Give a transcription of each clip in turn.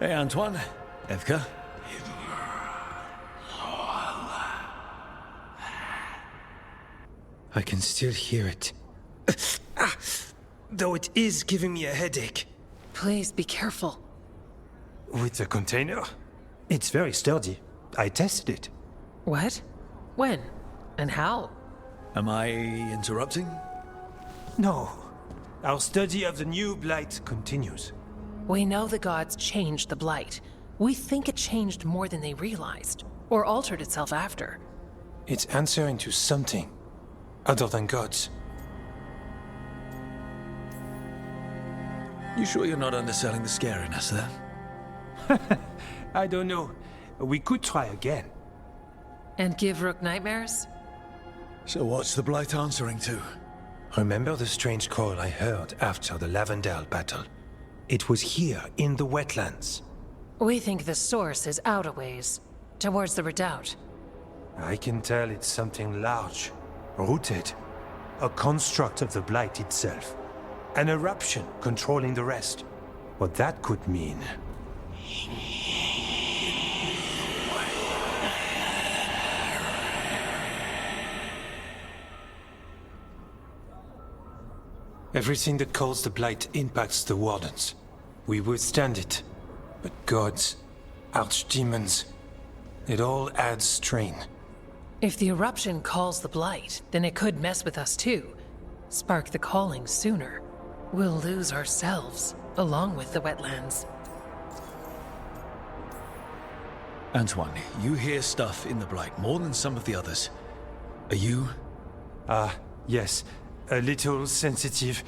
Hey, Antoine. Evka. I can still hear it. Though it is giving me a headache. Please be careful. With the container? It's very sturdy. I tested it. What? When? And how? Am I interrupting? No. Our study of the new blight continues. We know the gods changed the Blight. We think it changed more than they realized, or altered itself after. It's answering to something other than gods. You sure you're not underselling the scariness there? I don't know. We could try again. And give Rook nightmares? So what's the Blight answering to? Remember the strange call I heard after the Lavendale battle? It was here, in the wetlands. We think the source is out a ways, towards the redoubt. I can tell it's something large, rooted. A construct of the Blight itself. An eruption controlling the rest. What that could mean... Everything that calls the Blight impacts the Wardens. We withstand it. But gods, archdemons, it all adds strain. If the eruption calls the Blight, then it could mess with us too. Spark the calling sooner. We'll lose ourselves, along with the wetlands. Antoine, you hear stuff in the Blight more than some of the others. Are you? Yes. A little sensitive,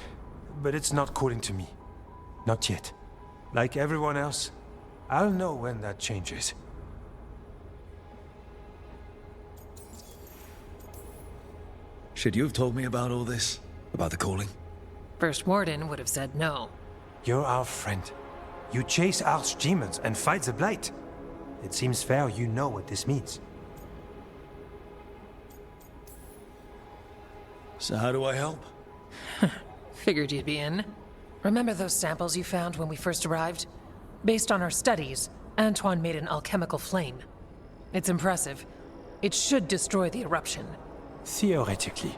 but it's not calling to me. Not yet. Like everyone else, I'll know when that changes. Should you have told me about all this? About the calling? First Warden would have said no. You're our friend. You chase archdemons and fight the Blight. It seems fair you know what this means. So how do I help? Figured you'd be in. Remember those samples you found when we first arrived? Based on our studies, Antoine made an alchemical flame. It's impressive. It should destroy the eruption. Theoretically.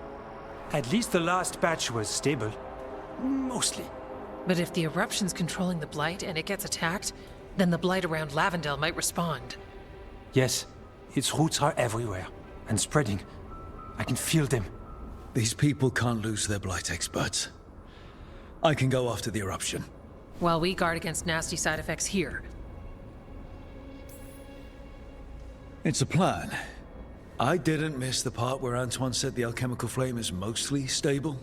At least the last batch was stable. Mostly. But if the eruption's controlling the Blight and it gets attacked, then the Blight around Lavendale might respond. Yes, its roots are everywhere. And spreading. I can feel them. These people can't lose their Blight experts. I can go after the eruption. While we guard against nasty side effects here. It's a plan. I didn't miss the part where Antoine said the alchemical flame is mostly stable.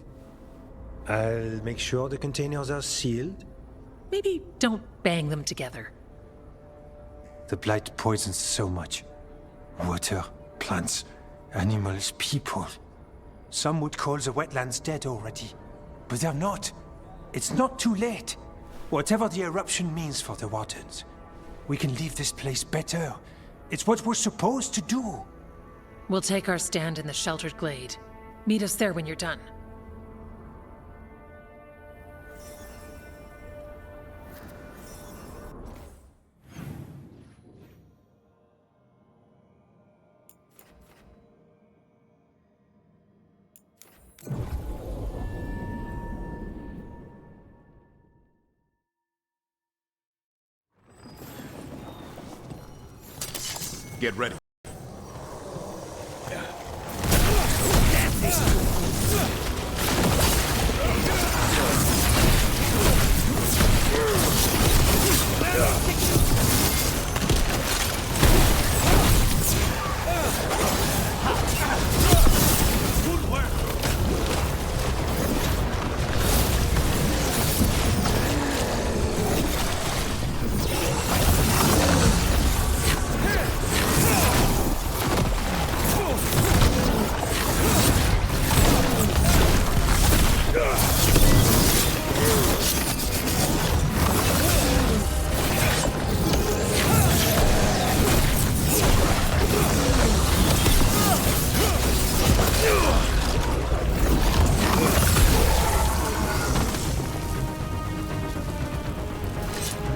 I'll make sure the containers are sealed. Maybe don't bang them together. The Blight poisons so much. Water, plants, animals, people. Some would call the wetlands dead already. But they're not. It's not too late. Whatever the eruption means for the Wardens, we can leave this place better. It's what we're supposed to do. We'll take our stand in the sheltered glade. Meet us there when you're done. Get ready.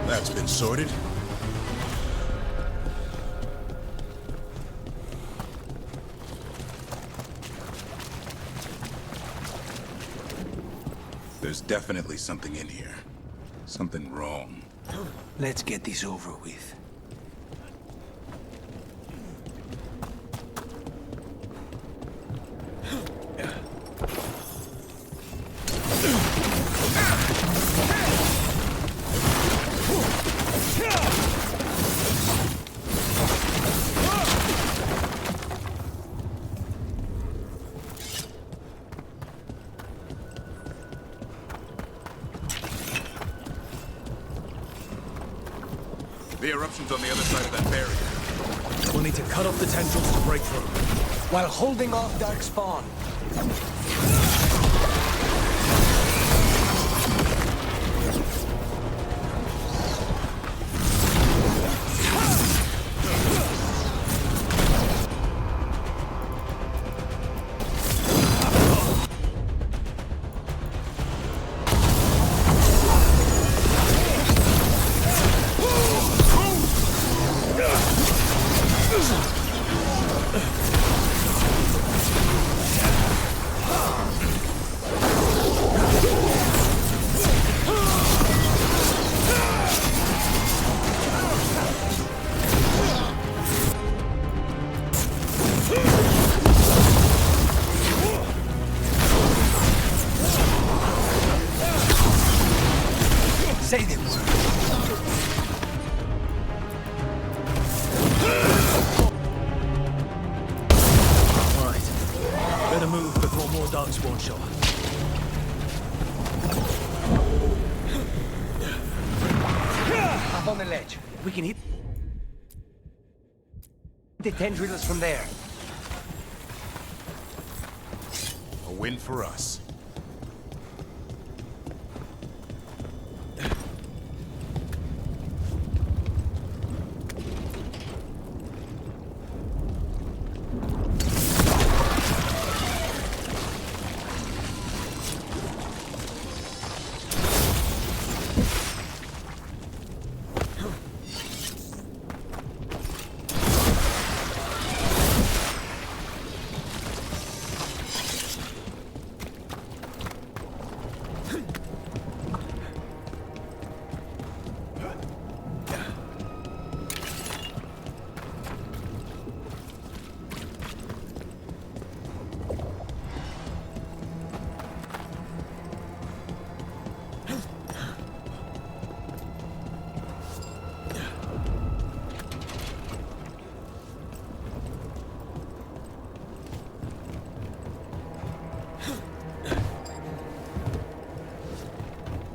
That's been sorted. There's definitely something in here. Something wrong. Let's get this over with. The eruption's on the other side of that barrier. We'll need to cut off the tendrils to break through. While holding off Dark Spawn. Say the word. All right. Better move before more darkspawn show up. Up on the ledge. We can hit the tendrils from there. A win for us.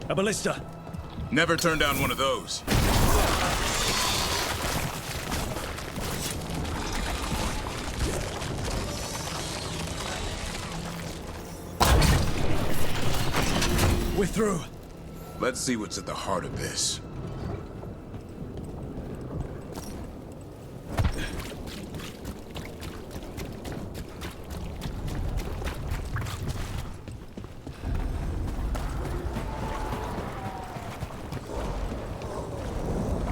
A ballista! Never turn down one of those. We're through. Let's see what's at the heart of this.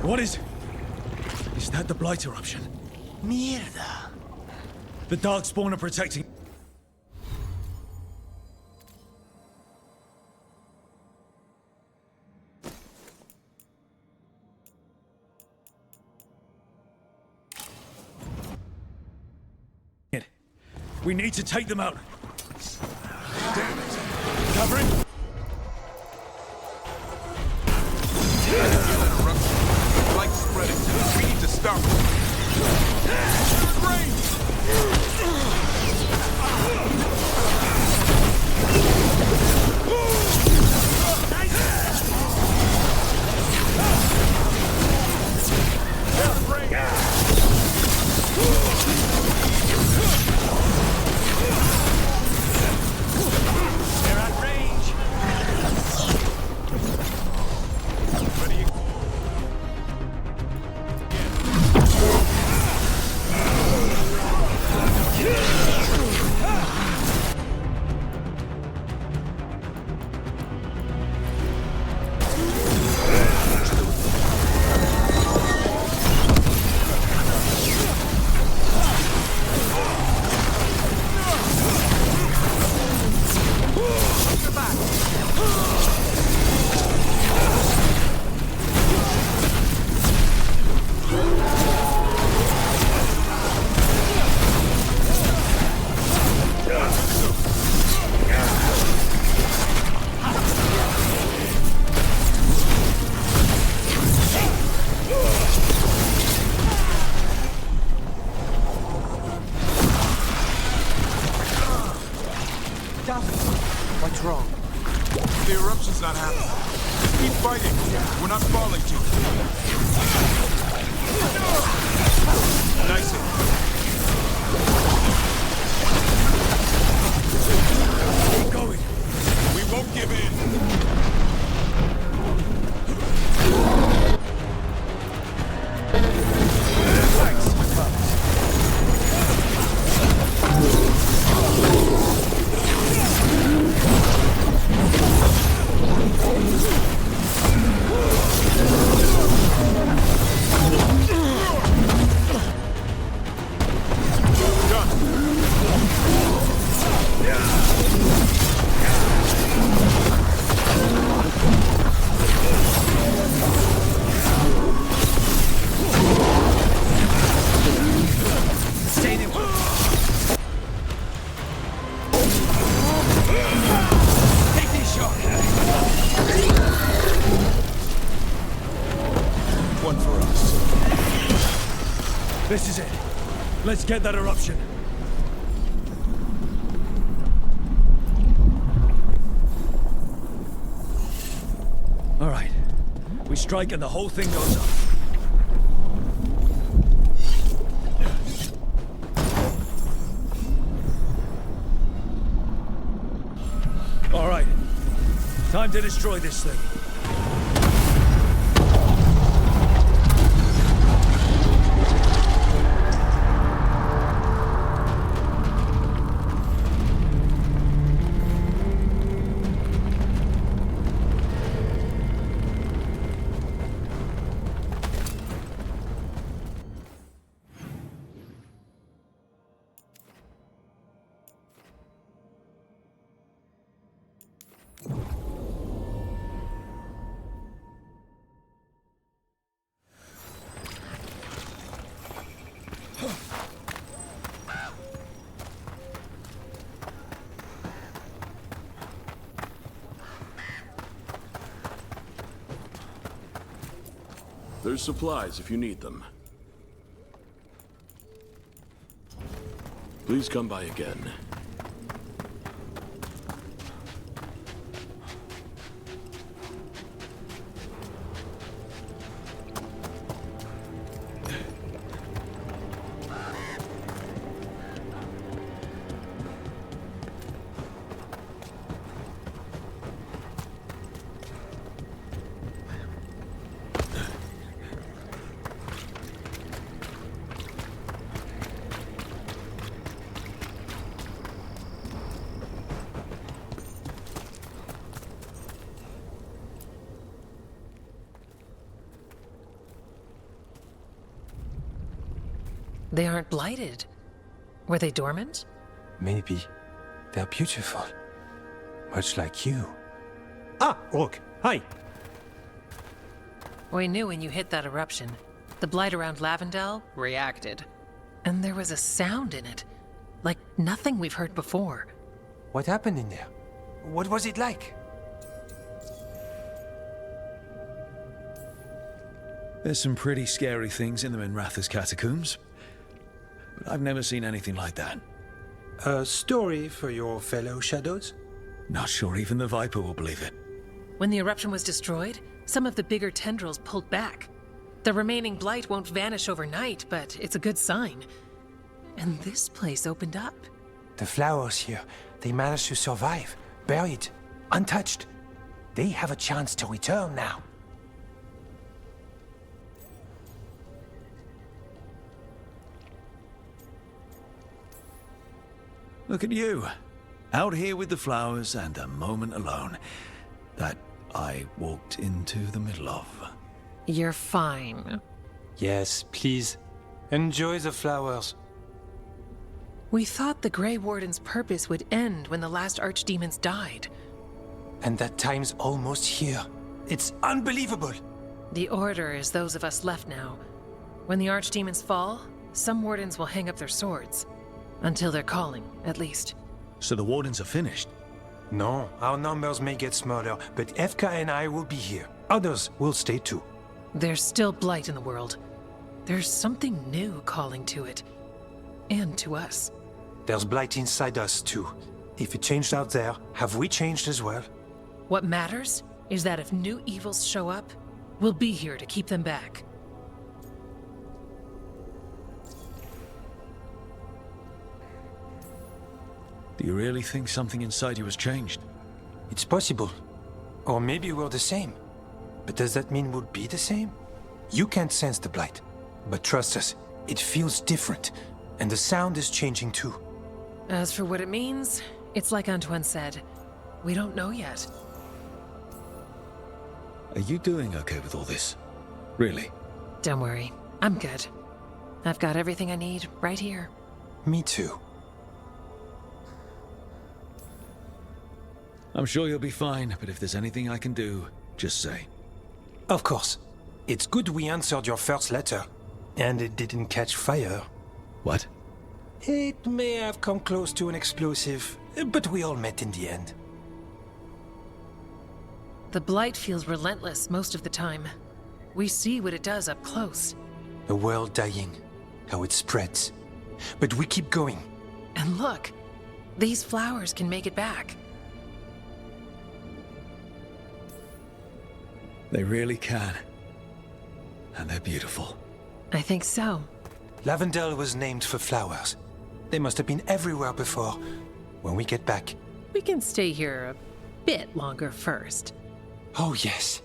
What is... Is that the Blight eruption? Mierda. The Darkspawn are protecting... We need to take them out. Damn it. Covering? Light spreading. We need to stop it. They're at range. wrong? The eruption's not happening. Just keep fighting. We're not falling to it. Nice hit. Keep going. We won't give in. One for us. This is it. Let's get that eruption. All right. We strike and the whole thing goes up. All right. Time to destroy this thing. There's supplies if you need them. Please come by again. They aren't blighted. Were they dormant? Maybe. They're beautiful. Much like you. Ah, Rook, hi. We knew when you hit that eruption. The blight around Lavendel reacted. And there was a sound in it. Like nothing we've heard before. What happened in there? What was it like? There's some pretty scary things in the Minratha's catacombs. But I've never seen anything like that. A story for your fellow shadows? Not sure even the Viper will believe it. When the eruption was destroyed, some of the bigger tendrils pulled back. The remaining blight won't vanish overnight, but it's a good sign. And this place opened up. The flowers here, they managed to survive, buried, untouched. They have a chance to return now. Look at you. Out here with the flowers and a moment alone. That I walked into the middle of. You're fine. Yes, please. Enjoy the flowers. We thought the Grey Warden's purpose would end when the last archdemons died. And that time's almost here. It's unbelievable. The Order is those of us left now. When the archdemons fall, some wardens will hang up their swords. Until they're calling, at least. So the Wardens are finished? No, our numbers may get smaller, but Efka and I will be here. Others will stay too. There's still blight in the world. There's something new calling to it. And to us. There's blight inside us too. If it changed out there, have we changed as well? What matters is that if new evils show up, we'll be here to keep them back. Do you really think something inside you has changed? It's possible. Or maybe we're the same. But does that mean we'll be the same? You can't sense the blight. But trust us, it feels different. And the sound is changing too. As for what it means, it's like Antoine said. We don't know yet. Are you doing okay with all this? Really? Don't worry, I'm good. I've got everything I need right here. Me too. I'm sure you'll be fine, but if there's anything I can do, just say. Of course. It's good we answered your first letter. And it didn't catch fire. What? It may have come close to an explosive, but we all met in the end. The blight feels relentless most of the time. We see what it does up close. A world dying, how it spreads. But we keep going. And look, these flowers can make it back. They really can. And they're beautiful. I think so. Lavendel was named for flowers. They must have been everywhere before. When we get back. We can stay here a bit longer first. Oh yes.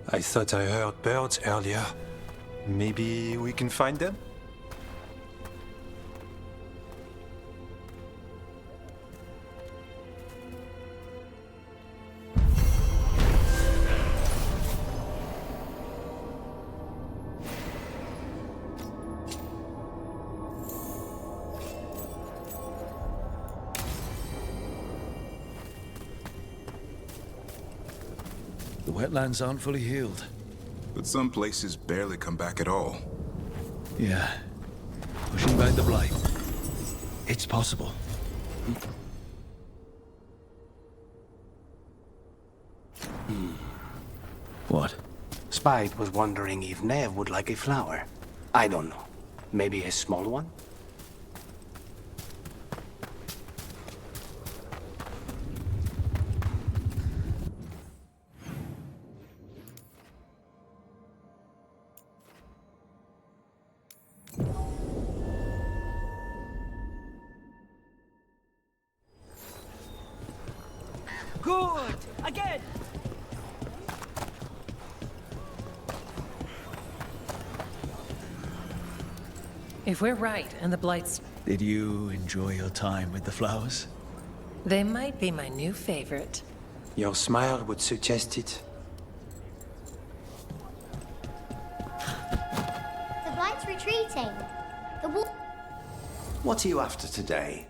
I thought I heard birds earlier. Maybe we can find them? The wetlands aren't fully healed. But some places barely come back at all. Yeah. Pushing back the blight. It's possible. What? Spike was wondering if Nev would like a flower. I don't know. Maybe a small one? Good! Again! If we're right and the blights, Did you enjoy your time with the flowers? they might be my new favorite. Your smile would suggest it. The blight's retreating. The wolf. What are you after today?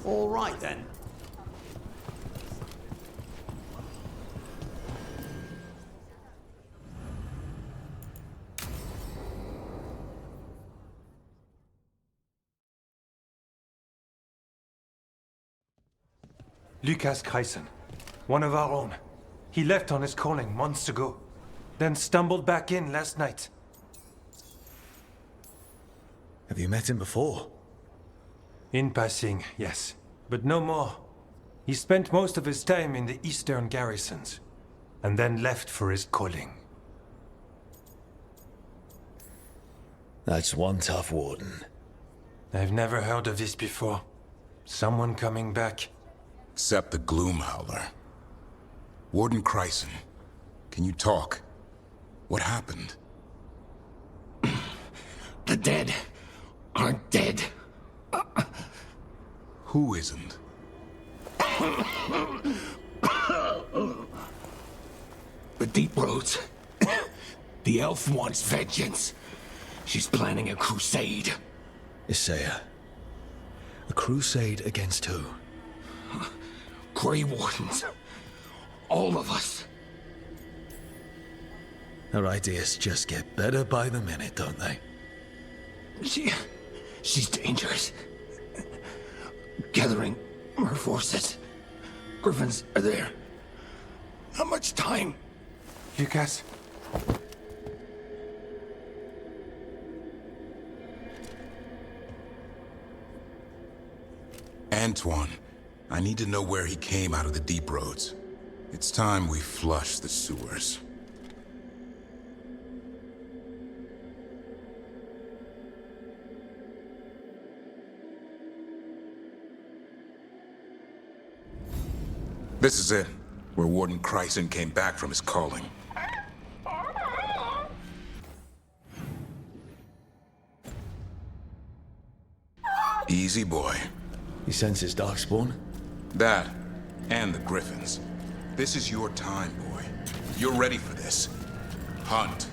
All right then. Lucas Chryson, one of our own. He left on his calling months ago, then stumbled back in last night. Have you met him before? In passing, yes, but no more. He spent most of his time in the eastern garrisons, and then left for his calling. That's one tough warden. I've never heard of this before. Someone coming back. Except the Gloom Howler. Warden Chryson, can you talk? What happened? The dead aren't dead. Who isn't? The Deep Roads. The elf wants vengeance. She's planning a crusade. Isaiah. A crusade against who? Grey Wardens. All of us. Her ideas just get better by the minute, don't they? She's dangerous. Gathering her forces. Griffins are there. How much time? Lucas? Antoine, I need to know where he came out of the Deep Roads. It's time we flush the sewers. This is it, where Warden Chryson came back from his calling. Easy, boy. He senses Darkspawn? That, and the Griffins. This is your time, boy. You're ready for this. Hunt.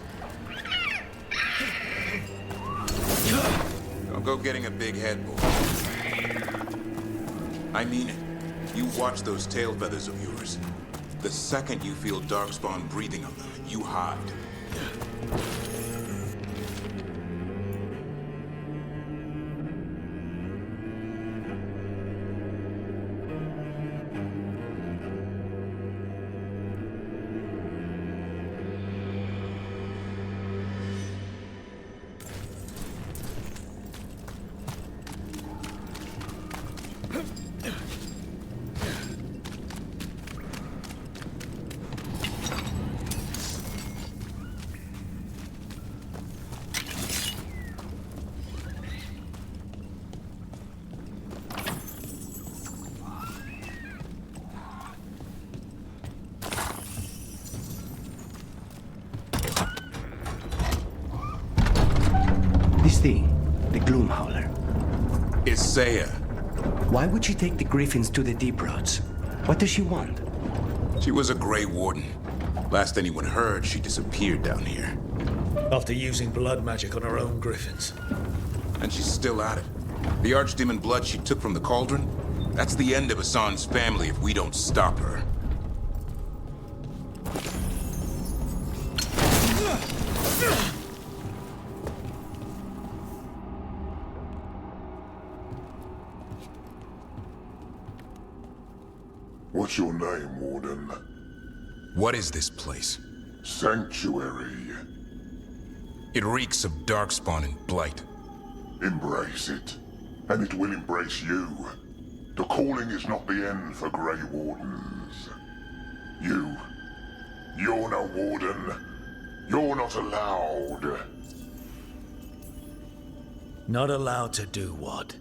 Don't go getting a big head, boy. I mean it. You watch those tail feathers of yours. The second you feel Darkspawn breathing on them, you hide. This thing, the Gloom Howler. Isaiah. Why would she take the Griffins to the Deep Roads? What does she want? She was a Grey Warden. Last anyone heard, she disappeared down here. After using blood magic on her own griffins. And she's still at it. The Archdemon blood she took from the cauldron? That's the end of Hassan's family if we don't stop her. What's your name, Warden? What is this place? Sanctuary. It reeks of Darkspawn and Blight. Embrace it, and it will embrace you. The calling is not the end for Grey Wardens. You're no Warden. You're not allowed. Not allowed to do what?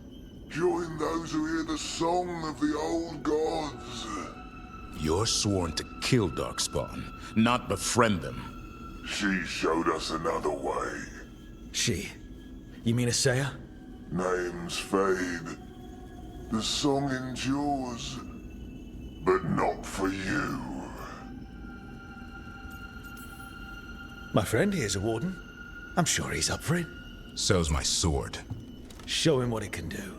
Join those who hear the song of the old gods. You're sworn to kill Darkspawn, not befriend them. She showed us another way. She? You mean Isaiah? Names fade. The song endures. But not for you. My friend here's a warden. I'm sure he's up for it. So's my sword. Show him what it can do.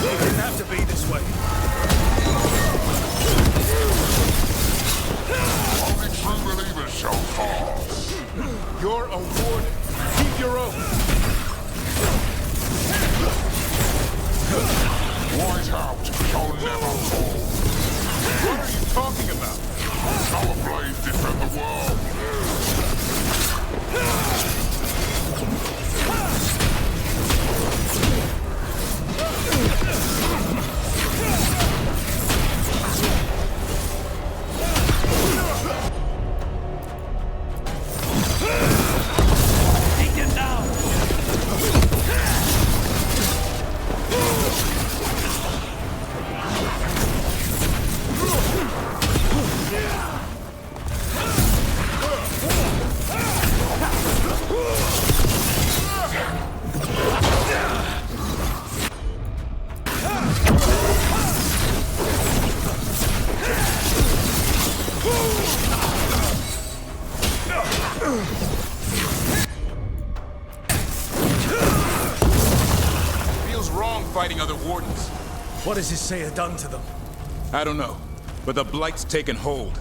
It didn't have to be this way. Only true believers shall pass. You're a warden. Keep your oath. White out, I'll never fall. What are you talking about? Our blades defend the world. Take him down! Feels wrong fighting other wardens. What does this say done to them? I don't know, but the Blight's taken hold.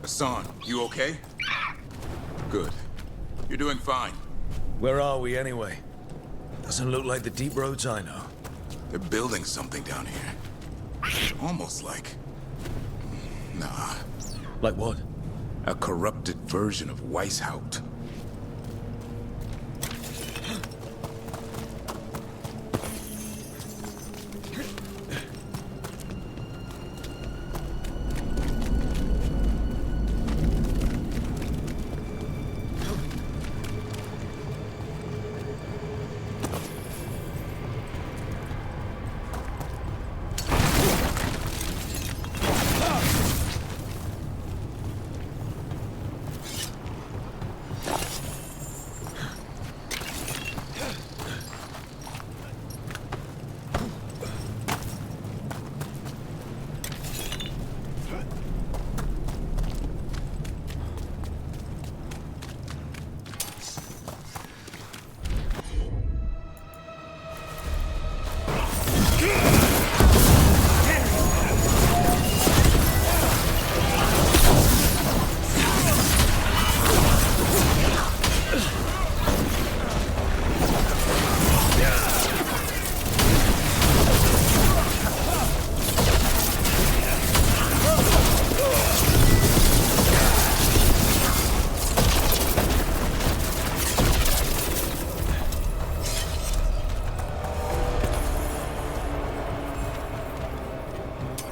Hassan, you okay? Good. You're doing fine. Where are we anyway? Doesn't look like the deep roads I know. They're building something down here. Almost like... Nah. Like what? A corrupted version of Weishaupt.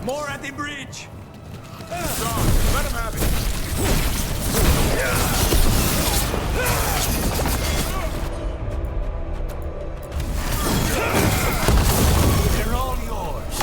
More at the bridge! Hassan, let him have it. They're all yours.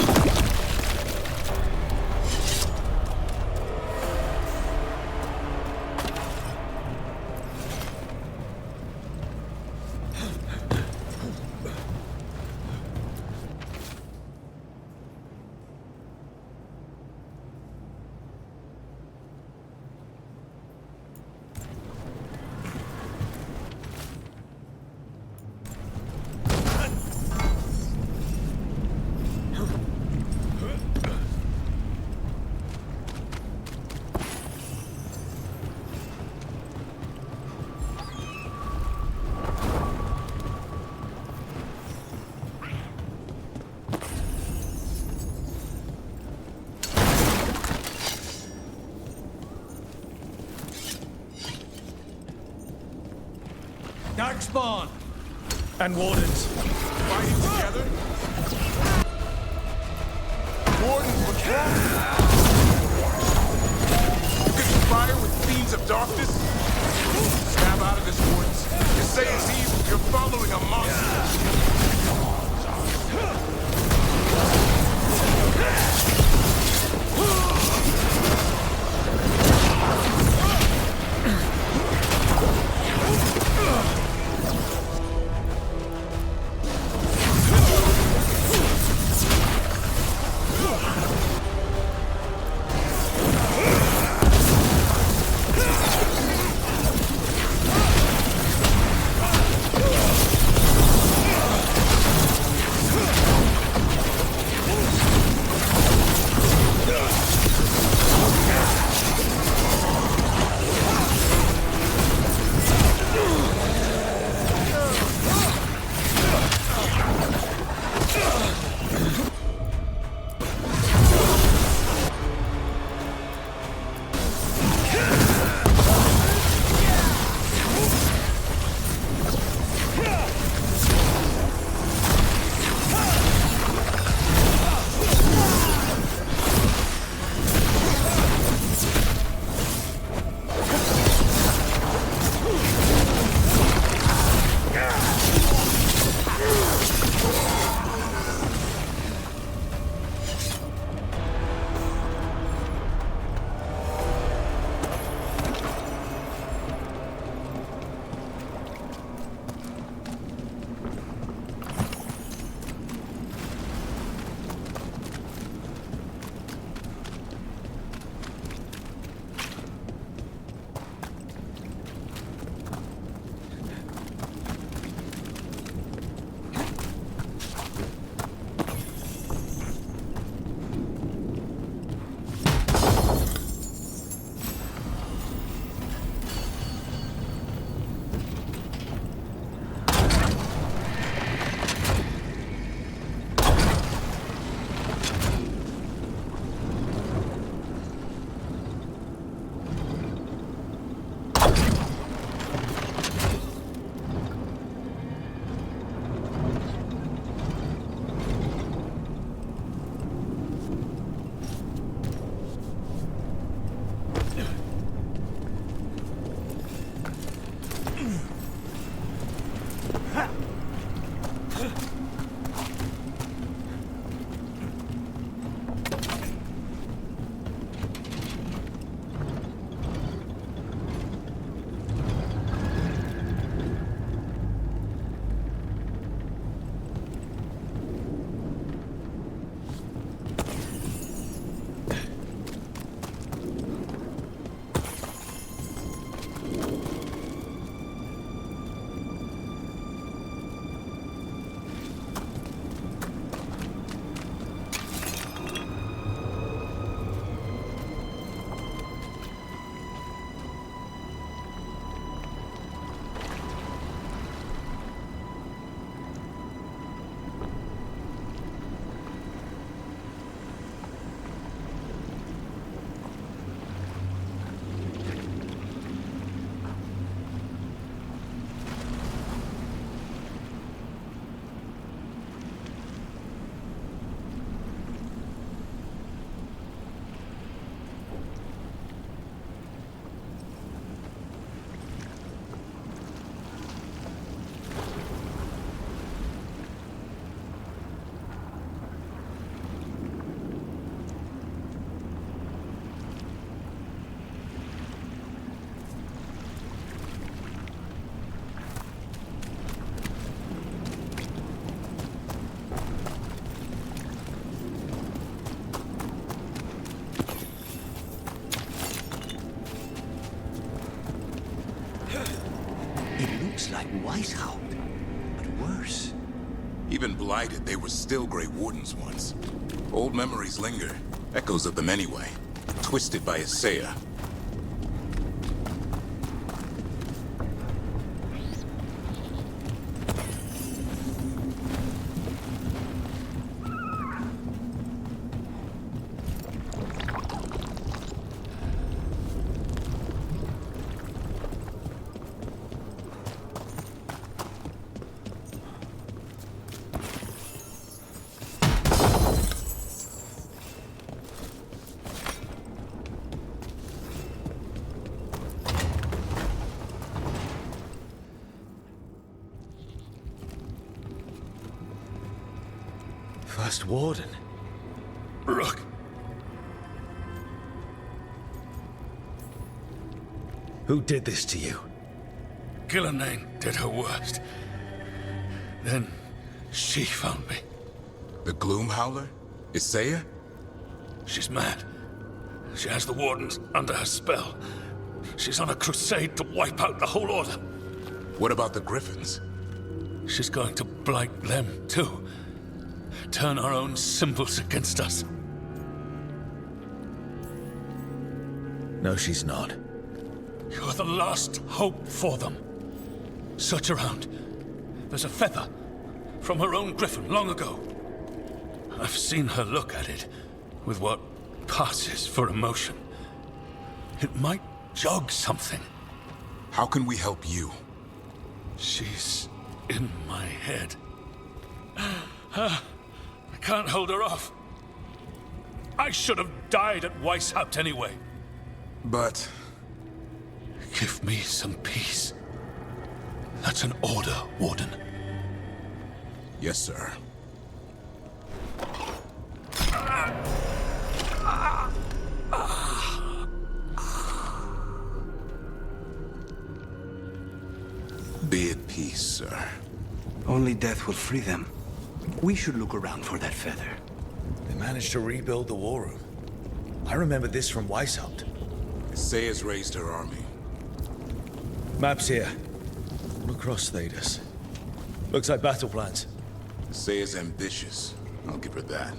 Darkspawn! And Wardens. Fighting together? Wardens, what's wrong? You can conspire with fiends of darkness? Snap out of this, Wardens. You say it's evil, you're following a monster. It looks like Weishaupt, but worse. Even blighted, they were still Grey Wardens once. Old memories linger, echoes of them anyway, twisted by Isaiah. First Warden. Rook! Who did this to you? Gillenane did her worst. Then she found me. The Gloom Howler? Isaiah? She's mad. She has the Wardens under her spell. She's on a crusade to wipe out the whole Order. What about the Griffins? She's going to blight them, too. Turn our own symbols against us. No, she's not. You're the last hope for them. Search around. There's a feather from her own griffin long ago. I've seen her look at it with what passes for emotion. It might jog something. How can we help you? She's in my head. I can't hold her off. I should have died at Weishaupt anyway. But... Give me some peace. That's an order, Warden. Yes, sir. Be at peace, sir. Only death will free them. We should look around for that feather. They managed to rebuild the war room. I remember this from Weishaupt. Isaiah's raised her army. Maps here. All across Thedas. Looks like battle plans. Isaiah's ambitious. I'll give her that.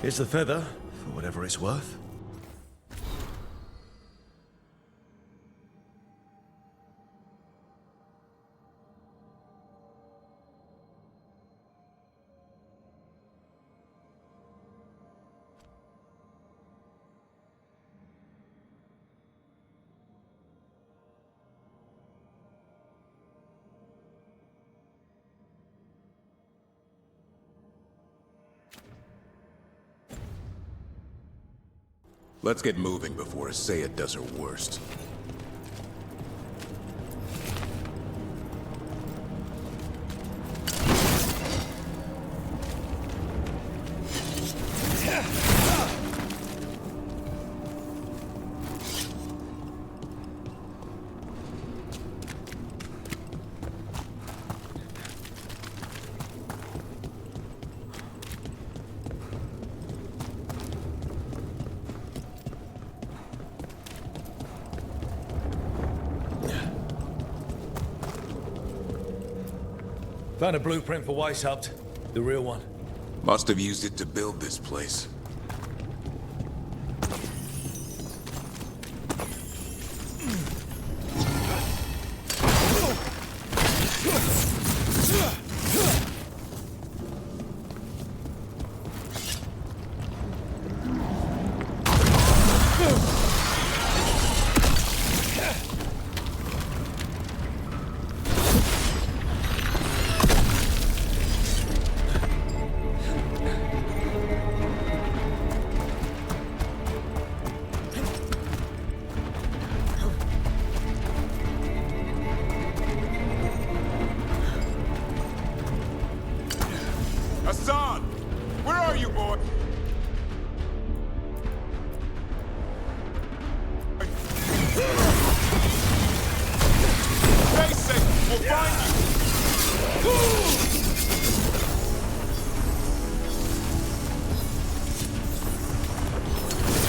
Here's the feather, for whatever it's worth. Let's get moving before Isaiah does her worst. Found a blueprint for Weishaupt. The real one. Must have used it to build this place. are you, boy? Stay safe. We'll find you.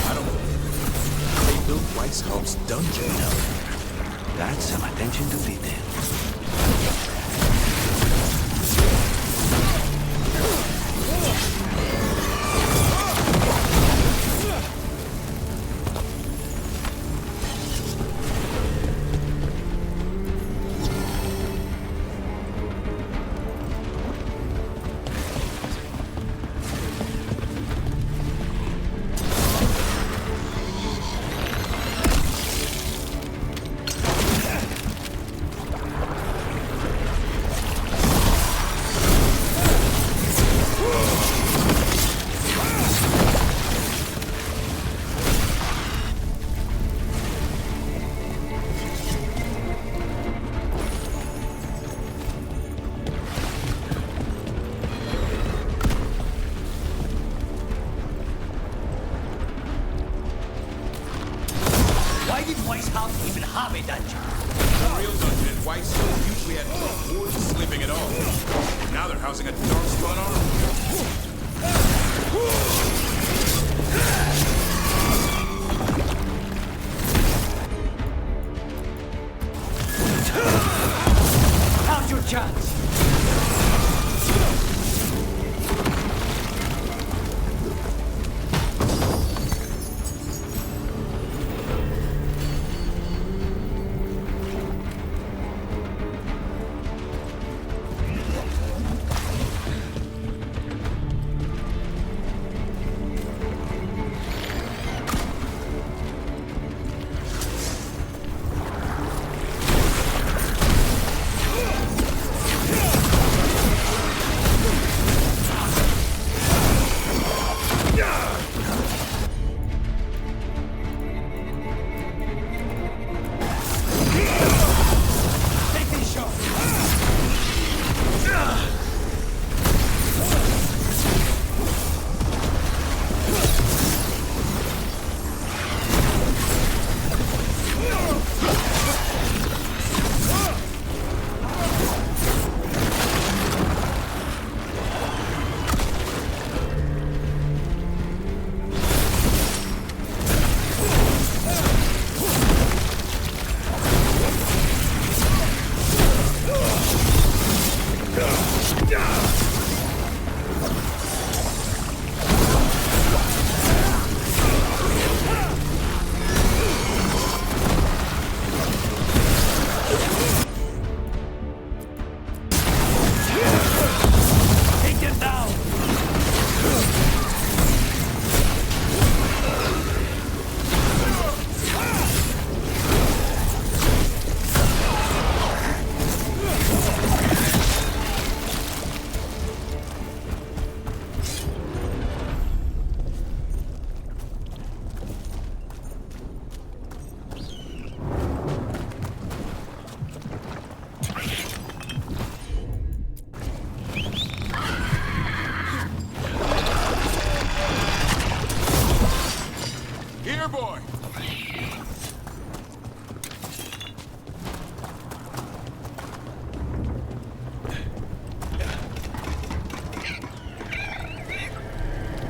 I don't. They built Weishaupt's dungeon now. That's some attention to detail. Why did Weishaupt even have a dungeon? The real dungeon in Weishaupt usually had no wards sleeping at all. Now they're housing a dark-spun army. Now's your chance. Here, boy.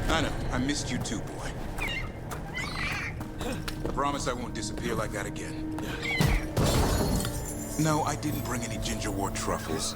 I know. I missed you too, boy. I promise I won't disappear like that again. No, I didn't bring any gingerwort truffles.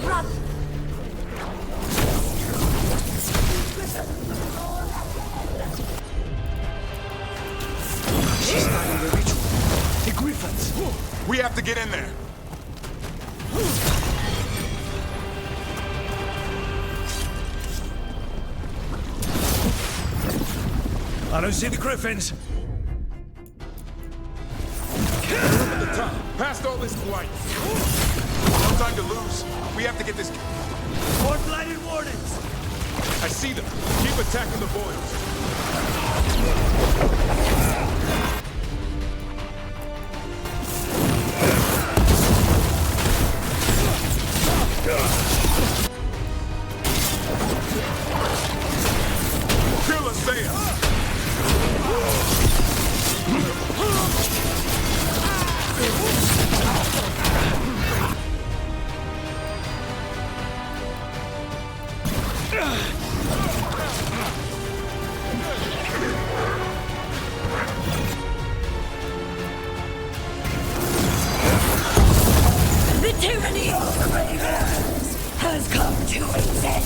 Run! She's not in the ritual. The Griffins. We have to get in there. I don't see the Griffins. Up at the top, past all this blight. No time to lose. We have to get this. More blighted wardens. I see them. Keep attacking the boils. Kill us there. The tyranny of the Veilguard has come to its end.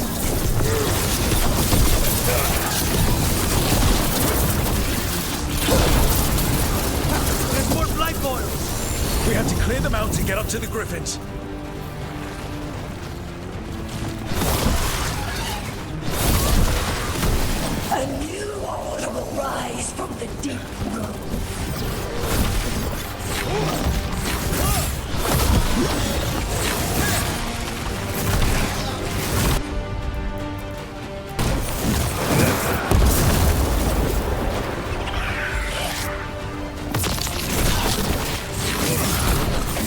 There's more blight boils. We have to clear them out to get up to the Griffins. A new order will rise from the deep grove.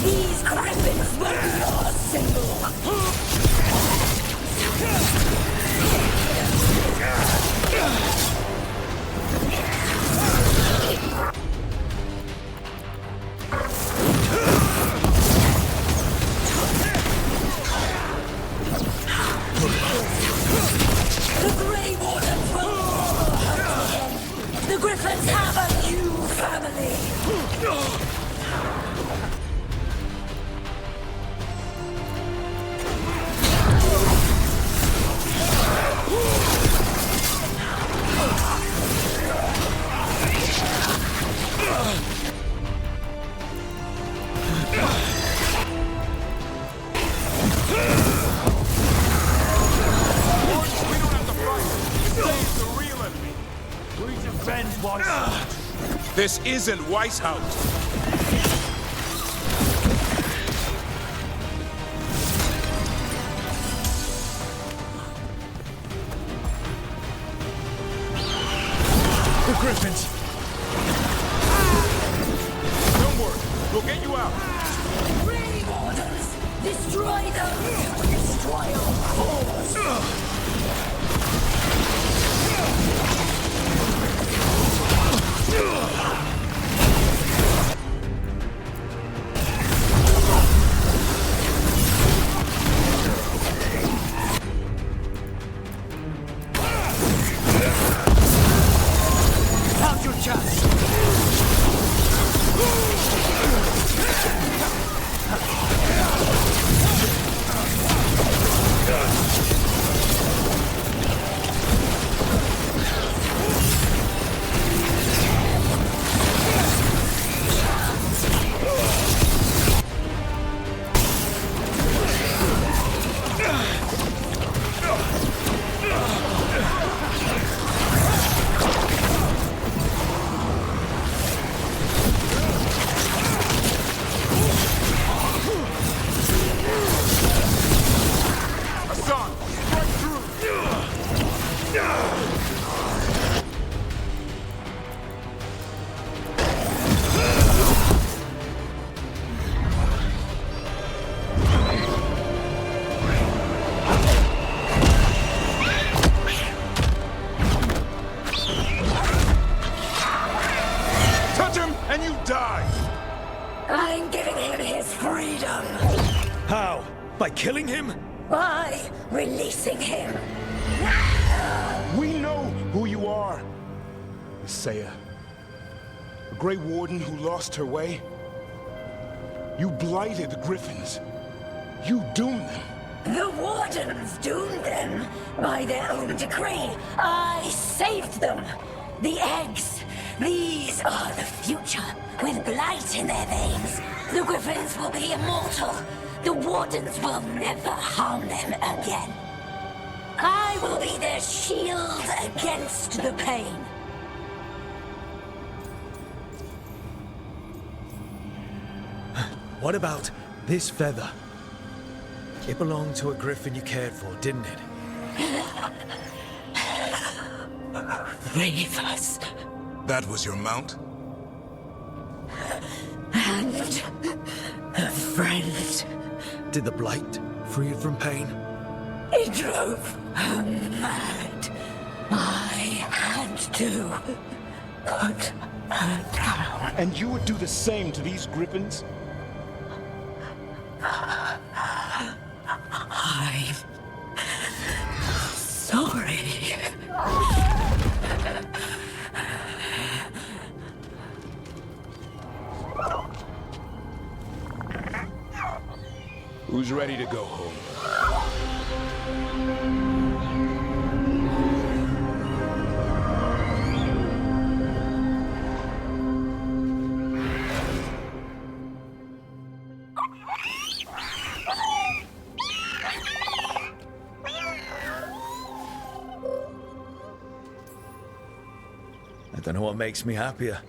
These griffins will be your symbol. The Grey Wardens will rule again. The Griffins have a new family. We don't have to fight. It saves the real enemy. We defend Weishaupt. This isn't Weishaupt. The Griffins. Don't worry. We'll get you out. Grey Wardens, destroy them. Destroy all cause. Out your chest. Hassan, strike through. Touch him and you die. I'm giving him his freedom. How? By killing him? By releasing him. We know who you are. Isaiah. A Grey Warden who lost her way. You blighted the Griffins. You doomed them. The Wardens doomed them by their own decree. I saved them. The eggs. These are the future, with blight in their veins. The Griffins will be immortal. The Wardens will never harm them again. I will be their shield against the pain. What about this feather? It belonged to a griffin you cared for, didn't it? Ravers. That was your mount? And a friend. Did the blight free it from pain? It drove her mad. I had to put her down. And you would do the same to these griffins? I'm sorry. Who's ready to go home? I don't know what makes me happier.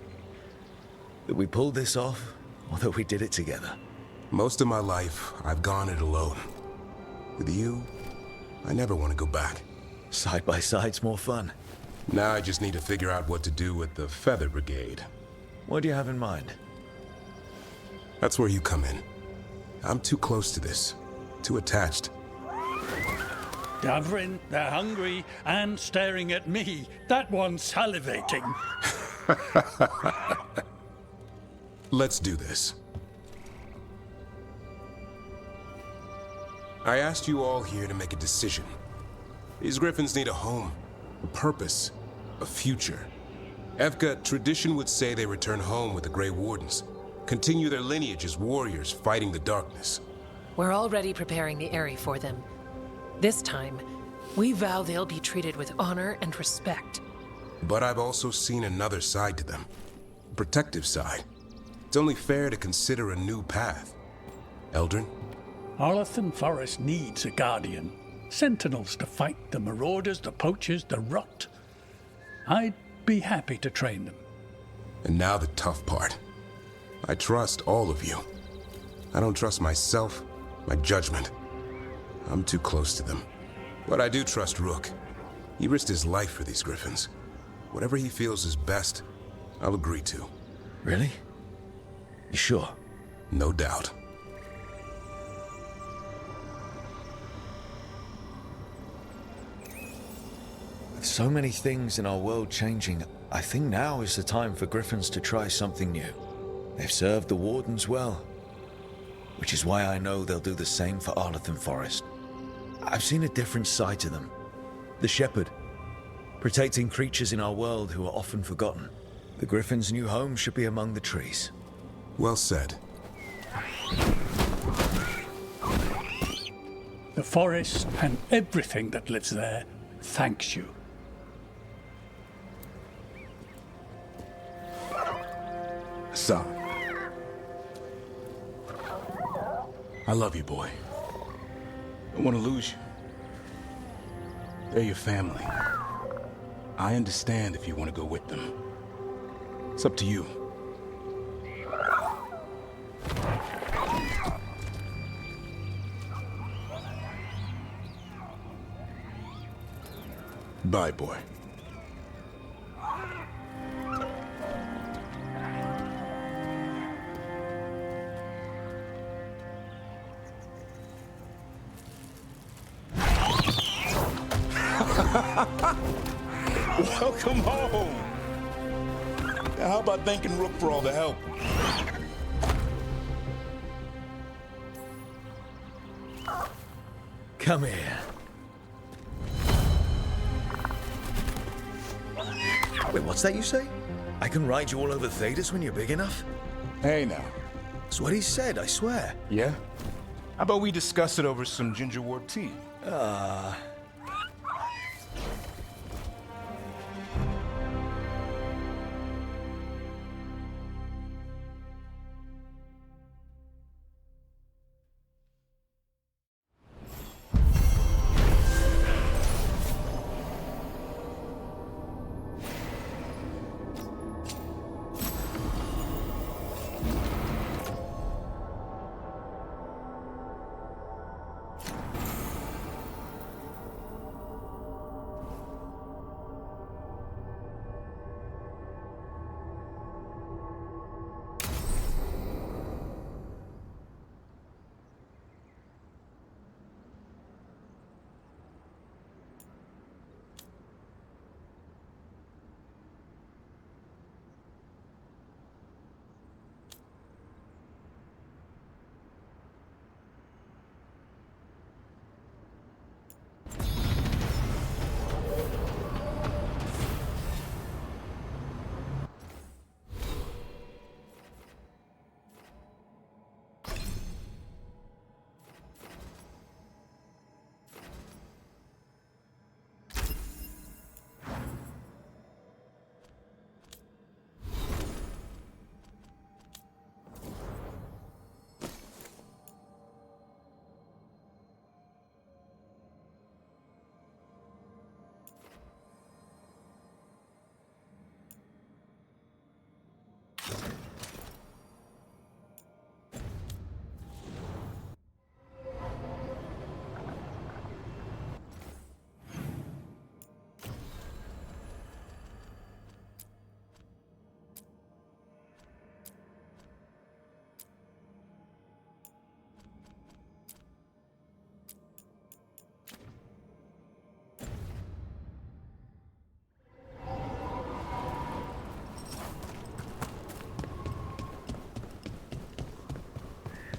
That we pulled this off, or that we did it together. Most of my life, I've gone it alone. With you, I never want to go back. Side by side's more fun. Now I just need to figure out what to do with the Feather Brigade. What do you have in mind? That's where you come in. I'm too close to this. Too attached. Davrin, they're hungry and staring at me. That one's salivating. Let's do this. I asked you all here to make a decision. These griffins need a home, a purpose, a future. Evka, tradition would say they return home with the Grey Wardens, continue their lineage as warriors fighting the darkness. We're already preparing the Eyrie for them. This time, we vow they'll be treated with honor and respect. But I've also seen another side to them. A protective side. It's only fair to consider a new path. Eldrin? Arlathan Forest needs a guardian. Sentinels to fight the marauders, the poachers, the rot. I'd be happy to train them. And now the tough part. I trust all of you. I don't trust myself, my judgment. I'm too close to them. But I do trust Rook. He risked his life for these griffins. Whatever he feels is best, I'll agree to. Really? You sure? No doubt. With so many things in our world changing, I think now is the time for griffins to try something new. They've served the Wardens well, which is why I know they'll do the same for Arlathan Forest. I've seen a different side to them. The shepherd, protecting creatures in our world who are often forgotten. The griffin's new home should be among the trees. Well said. The forest and everything that lives there thanks you. Son. I love you, boy. I don't want to lose you. They're your family. I understand if you want to go with them. It's up to you. Bye, boy. Welcome home. Now, how about thanking Rook for all the help? Come here. Wait, what's that you say? I can ride you all over Thedas when you're big enough? Hey, now. That's what he said, I swear. Yeah? How about we discuss it over some gingerwort tea?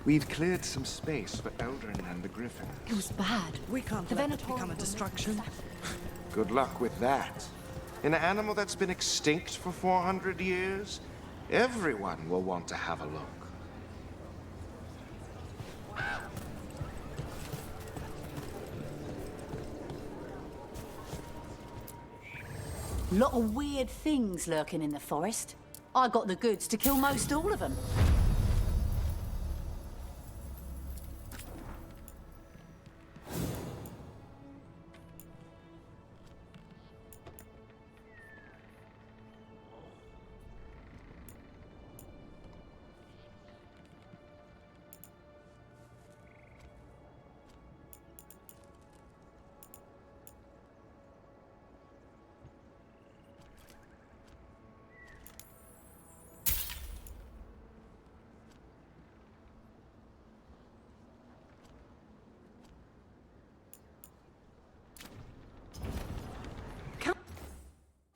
We've cleared some space for Eldrin and the Griffin. It was bad. We can't let it become a distraction. Good luck with that. An animal that's been extinct for 400 years? Everyone will want to have a look. Lot of weird things lurking in the forest. I got the goods to kill most all of them.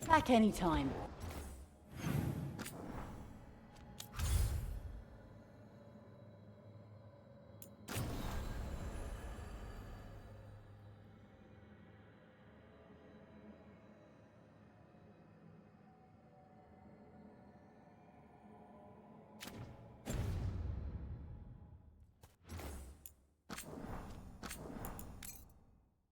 Back anytime.